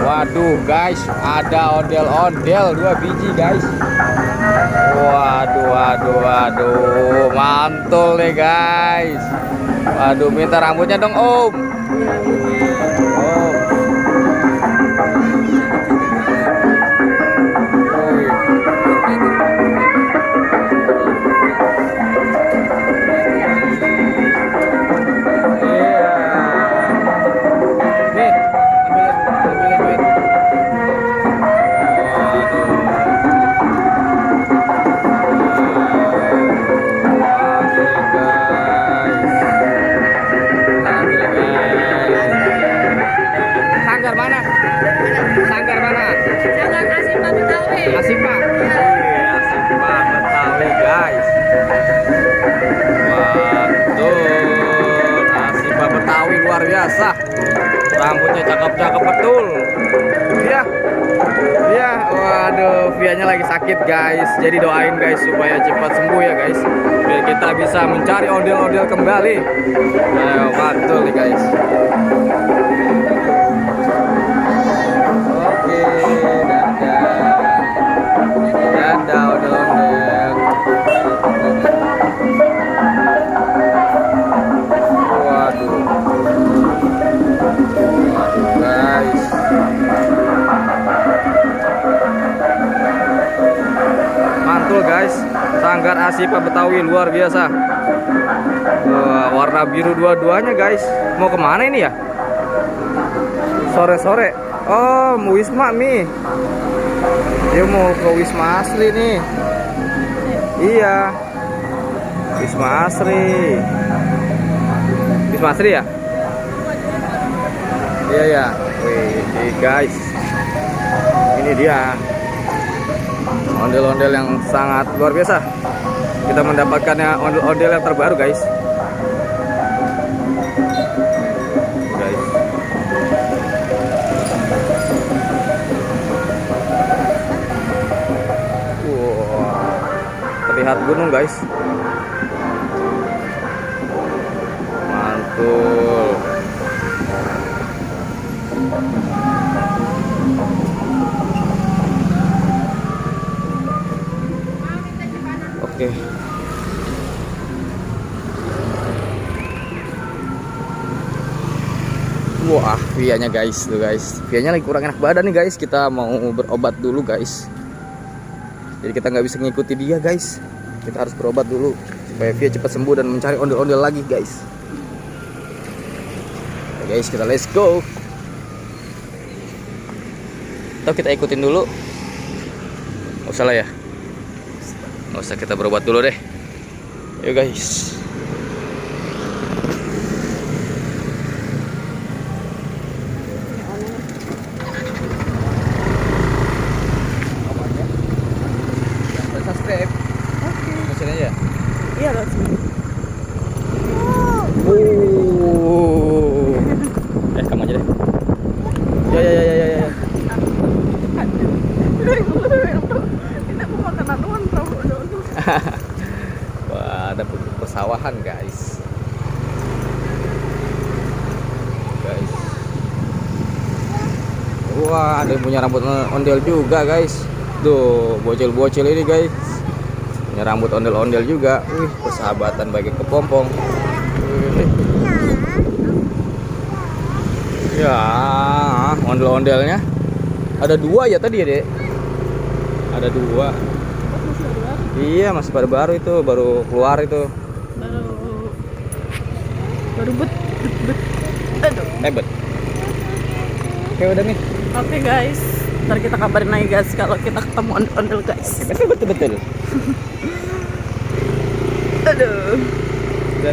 Waduh guys, ada ondel-ondel 2 biji guys. Waduh, mantul nih guys. Waduh, minta rambutnya dong Om. Sanggar mana? Sanggar Asipa Betawi. Asipa. Asipa Betawi guys. Waduh, Asipa Betawi luar biasa. Rambutnya cakep-cakep betul. Iya, waduh, Vianya lagi sakit guys. Jadi doain guys supaya cepat sembuh ya guys. Biar kita bisa mencari ondel-ondel kembali. Ayo, mantul nih guys. Dadah ondel-ondel. Waduh guys. Mantul guys, Sanggar Asipa Betawi luar biasa. Wah, warna biru dua-duanya guys. Mau kemana ini ya? Sore-sore. Oh, mau Wisma nih. Dia mau ke Wisma Asri nih. Iya, Wisma Asri. Wisma Asri ya? Iya ya. Wih guys, ini dia ondel-ondel yang sangat luar biasa. Kita mendapatkannya ondel-ondel yang terbaru guys. Terlihat gunung guys. Mantul. Oke. Wah, Vianya guys, tuh guys. Vianya lagi kurang enak badan nih guys. Kita mau berobat dulu guys. Jadi kita nggak bisa ngikuti dia guys. Kita harus berobat dulu supaya Via cepat sembuh dan mencari ondel-ondel lagi guys. Oke, guys, kita let's go. Atau kita ikutin dulu. Nggak usah lah ya. Nggak usah, kita berobat dulu deh. Yuk guys. Iya loh sih. Kamu aja deh. Ya. Wah, ada persawahan guys. Wah, ada yang punya rambut ondel juga guys. Tuh, bocil-bocil ini guys. Rambut ondel-ondel juga. Wih, persahabatan bagi kepompong. Ya, ondel-ondelnya ada 2 ya tadi ya dek. Ada 2. Iya, masih baru itu, baru keluar itu. Baru bet. Aduh. Bet. Oke udah nih. Oke guys, ntar kita kabarin lagi guys kalau kita ketemu ondel-ondel guys. Betul. Aduh. Dan